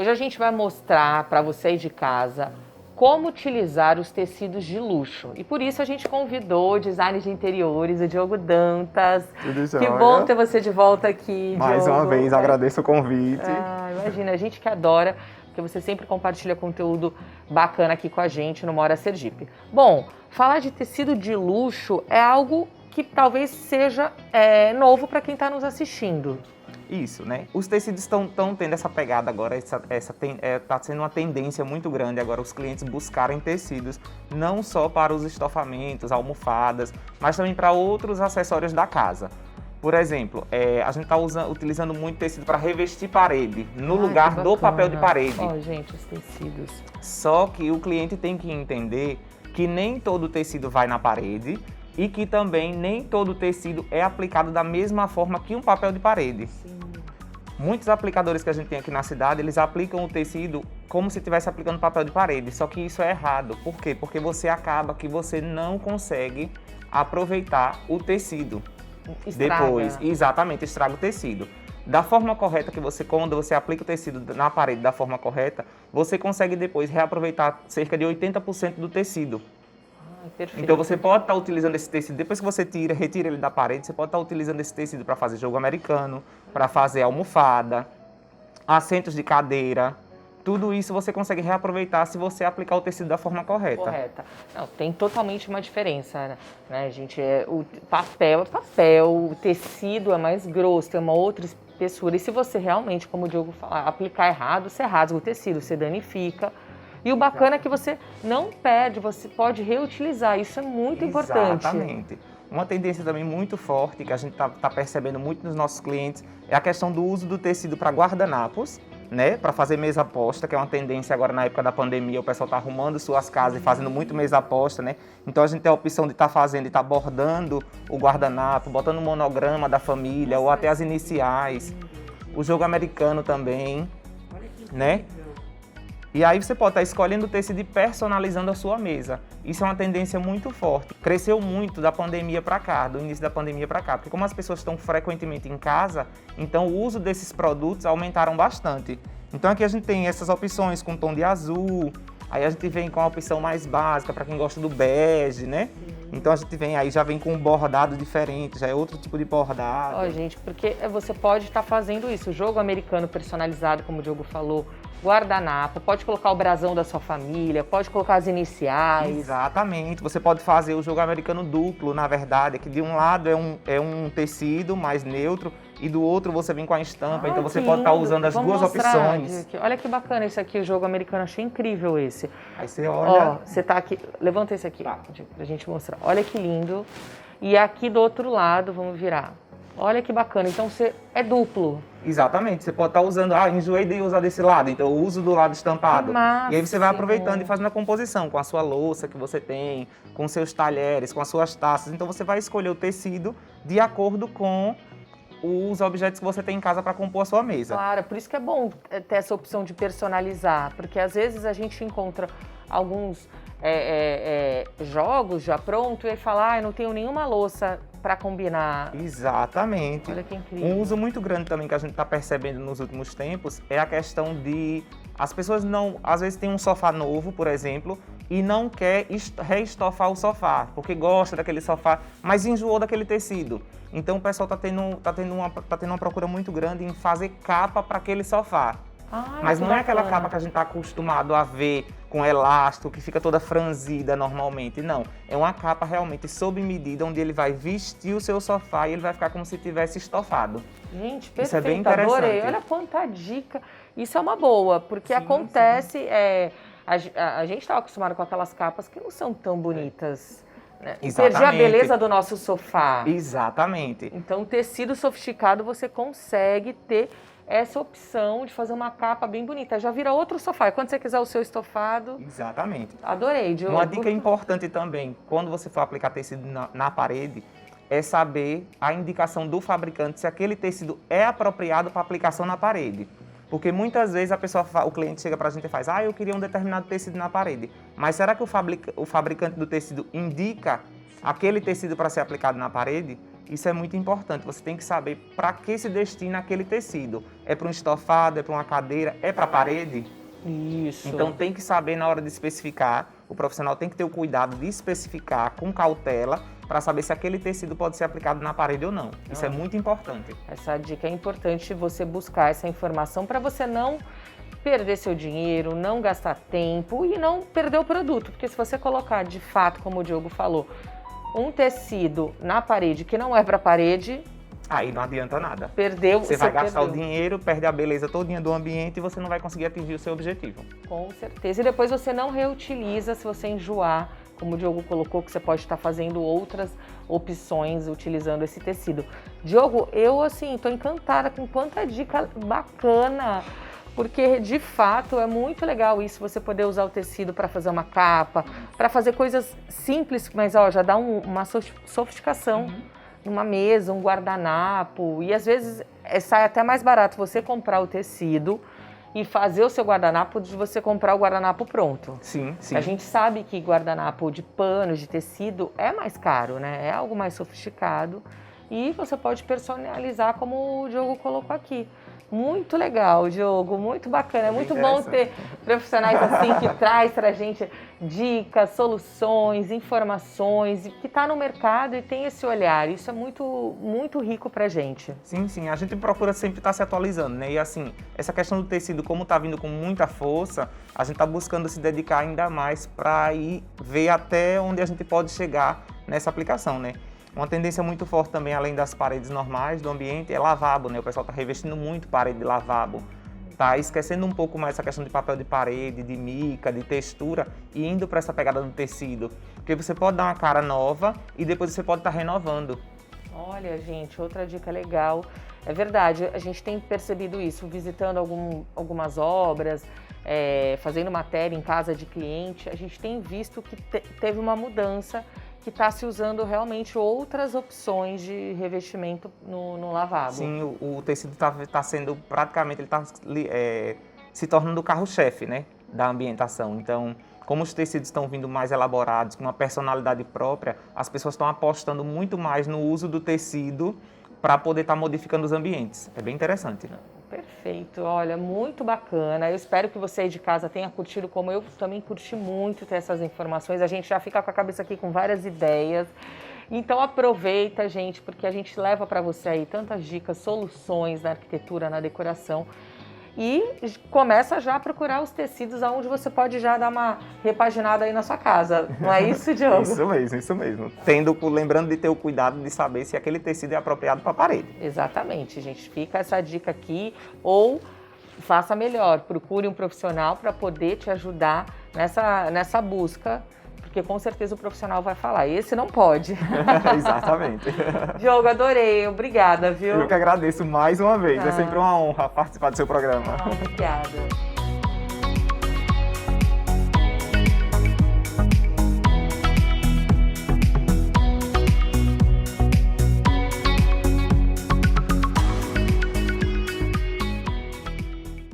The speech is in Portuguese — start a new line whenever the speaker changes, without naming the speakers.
Hoje a gente vai mostrar para vocês de casa como utilizar os tecidos de luxo. E por isso a gente convidou o designer de interiores, o Diogo Dantas.
Tudo
Que bom ter você de volta aqui,
Mais
Diogo.
uma vez, agradeço o convite.
Imagina, a gente que adora, porque você sempre compartilha conteúdo bacana aqui com a gente no Mora Sergipe. Bom, falar de tecido de luxo é algo que talvez seja novo para quem está nos assistindo.
Isso, né? Os tecidos estão tendo essa pegada agora, tá sendo uma tendência muito grande agora os clientes buscarem tecidos, não só para os estofamentos, almofadas, mas também para outros acessórios da casa. Por exemplo, a gente está utilizando muito tecido para revestir parede, no lugar do papel de parede.
Ó, gente, os tecidos.
Só que o cliente tem que entender que nem todo tecido vai na parede e que também nem todo tecido é aplicado da mesma forma que um papel de parede.
Sim.
Muitos aplicadores que a gente tem aqui na cidade, eles aplicam o tecido como se estivesse aplicando papel de parede, só que isso é errado. Por quê? Porque você acaba que você não consegue aproveitar o tecido.
Estraga.
Depois. Exatamente, estraga o tecido. Da forma correta quando você aplica o tecido na parede da forma correta, você consegue depois reaproveitar cerca de 80% do tecido.
Perfeito.
Então você pode estar utilizando esse tecido, depois que você retira ele da parede, você pode estar utilizando esse tecido para fazer jogo americano, para fazer almofada, assentos de cadeira. Tudo isso você consegue reaproveitar se você aplicar o tecido da forma correta.
Não, tem totalmente uma diferença, né, gente? O papel é papel, o tecido é mais grosso, tem uma outra espessura. E se você realmente, como o Diogo fala, aplicar errado, você rasga o tecido, você danifica. E o bacana é que você não perde, você pode reutilizar, isso é muito importante.
Exatamente. Uma tendência também muito forte, que a gente tá percebendo muito nos nossos clientes, é a questão do uso do tecido para guardanapos, né? Para fazer mesa posta, que é uma tendência agora na época da pandemia, o pessoal tá arrumando suas casas e fazendo muito mesa posta, né? Então a gente tem a opção de estar fazendo e estar bordando o guardanapo, botando o monograma da família, ou até as iniciais. O jogo americano também, né? E aí você pode estar escolhendo o tecido e personalizando a sua mesa. Isso é uma tendência muito forte. Cresceu muito da pandemia para cá, do início da pandemia para cá. Porque como as pessoas estão frequentemente em casa, então o uso desses produtos aumentaram bastante. Então aqui a gente tem essas opções com tom de azul, aí a gente vem com a opção mais básica para quem gosta do bege, né? Então a gente já vem com um bordado diferente, já é outro tipo de bordado.
Ó, gente, porque você pode estar fazendo isso, jogo americano personalizado, como o Diogo falou, guardanapo, pode colocar o brasão da sua família, pode colocar as iniciais.
Exatamente, você pode fazer o jogo americano duplo, na verdade, que de um lado é um tecido mais neutro e do outro você vem com a estampa, então você pode estar usando as duas opções.
Olha que bacana esse aqui, o jogo americano, achei incrível esse.
Aí você olha...
Ó, você tá aqui, levanta esse aqui, pra gente mostrar. Olha que lindo. E aqui do outro lado, vamos virar. Olha que bacana, então você é duplo.
Exatamente, você pode estar usando, enjoei de usar desse lado, então eu uso do lado estampado. E aí você vai aproveitando e fazendo a composição com a sua louça que você tem, com seus talheres, com as suas taças. Então você vai escolher o tecido de acordo com os objetos que você tem em casa para compor a sua mesa.
Claro, por isso que é bom ter essa opção de personalizar, porque às vezes a gente encontra alguns jogos já pronto e aí fala, eu não tenho nenhuma louça para combinar.
Exatamente.
Olha que incrível.
Um uso muito grande também que a gente está percebendo nos últimos tempos é a questão de... As pessoas às vezes têm um sofá novo, por exemplo, e não quer reestofar o sofá, porque gosta daquele sofá, mas enjoou daquele tecido. Então o pessoal tá tendo uma procura muito grande em fazer capa para aquele sofá. Mas não é aquela capa que a gente está acostumado a ver com elástico, que fica toda franzida normalmente. Não, é uma capa realmente sob medida, onde ele vai vestir o seu sofá e ele vai ficar como se tivesse estofado.
Gente, perfeito,
isso é bem interessante.
Adorei. Olha quanta dica. Isso é uma boa, porque acontece... a gente estava acostumado com aquelas capas que não são tão bonitas. Né? Perder a beleza do nosso sofá.
Exatamente.
Então, tecido sofisticado, você consegue ter essa opção de fazer uma capa bem bonita. Já vira outro sofá. E quando você quiser o seu estofado...
Exatamente.
Adorei, Diogo.
Uma dica importante também, quando você for aplicar tecido na parede, é saber a indicação do fabricante se aquele tecido é apropriado para aplicação na parede. Porque muitas vezes o cliente chega para a gente e faz, eu queria um determinado tecido na parede. Mas será que o fabricante do tecido indica aquele tecido para ser aplicado na parede? Isso é muito importante, você tem que saber para que se destina aquele tecido. É para um estofado, é para uma cadeira, é para a parede?
Isso.
Então tem que saber na hora de especificar, o profissional tem que ter o cuidado de especificar com cautela para saber se aquele tecido pode ser aplicado na parede ou não. Isso é muito importante.
Essa dica é importante você buscar essa informação para você não perder seu dinheiro, não gastar tempo e não perder o produto. Porque se você colocar de fato, como o Diogo falou, um tecido na parede que não é para parede,
Aí não adianta nada.
perdeu.
Você vai gastar
perdeu.
o dinheiro, perde a beleza todinha do ambiente e você não vai conseguir atingir o seu objetivo.
Com certeza. E depois você não reutiliza se você enjoar, como o Diogo colocou, que você pode estar fazendo outras opções utilizando esse tecido. Diogo, eu assim, tô encantada com quanta dica bacana, porque de fato é muito legal isso, você poder usar o tecido para fazer uma capa, para fazer coisas simples, mas ó, já dá uma sofisticação. Numa mesa, um guardanapo, e às vezes sai até mais barato você comprar o tecido e fazer o seu guardanapo de você comprar o guardanapo pronto.
Sim, sim.
A gente sabe que guardanapo de pano, de tecido, é mais caro, né? É algo mais sofisticado e você pode personalizar como o Diogo colocou aqui. Muito legal, Diogo, muito bacana. É muito bom ter profissionais assim que traz pra gente dicas, soluções, informações, que tá no mercado e tem esse olhar. Isso é muito, muito rico pra gente.
Sim, sim. A gente procura sempre estar se atualizando, né? E assim, essa questão do tecido, como tá vindo com muita força, a gente tá buscando se dedicar ainda mais para ir ver até onde a gente pode chegar nessa aplicação, né? Uma tendência muito forte também, além das paredes normais do ambiente, é lavabo, né? O pessoal está revestindo muito parede de lavabo. Tá esquecendo um pouco mais essa questão de papel de parede, de mica, de textura e indo para essa pegada do tecido. Porque você pode dar uma cara nova e depois você pode estar renovando.
Olha, gente, outra dica legal. É verdade, a gente tem percebido isso, visitando algumas obras, fazendo matéria em casa de cliente, a gente tem visto que teve uma mudança, que está se usando realmente outras opções de revestimento no lavabo.
Sim, o tecido está sendo praticamente, ele está se tornando o carro-chefe, né, da ambientação. Então, como os tecidos estão vindo mais elaborados, com uma personalidade própria, as pessoas estão apostando muito mais no uso do tecido para poder estar modificando os ambientes. É bem interessante, né?
Perfeito, olha, muito bacana. Eu espero que você aí de casa tenha curtido, como eu também curti muito ter essas informações. A gente já fica com a cabeça aqui com várias ideias. Então aproveita, gente, porque a gente leva para você aí tantas dicas, soluções na arquitetura, na decoração. E começa já a procurar os tecidos aonde você pode já dar uma repaginada aí na sua casa. Não é isso, Diogo?
Isso mesmo, isso mesmo. Lembrando de ter o cuidado de saber se aquele tecido é apropriado para a parede.
Exatamente, gente. Fica essa dica aqui. Ou faça melhor, procure um profissional para poder te ajudar nessa busca. Porque com certeza o profissional vai falar, esse não pode.
Exatamente.
Diogo, adorei. Obrigada, viu?
Eu que agradeço mais uma vez. É sempre uma honra participar do seu programa.
Obrigada.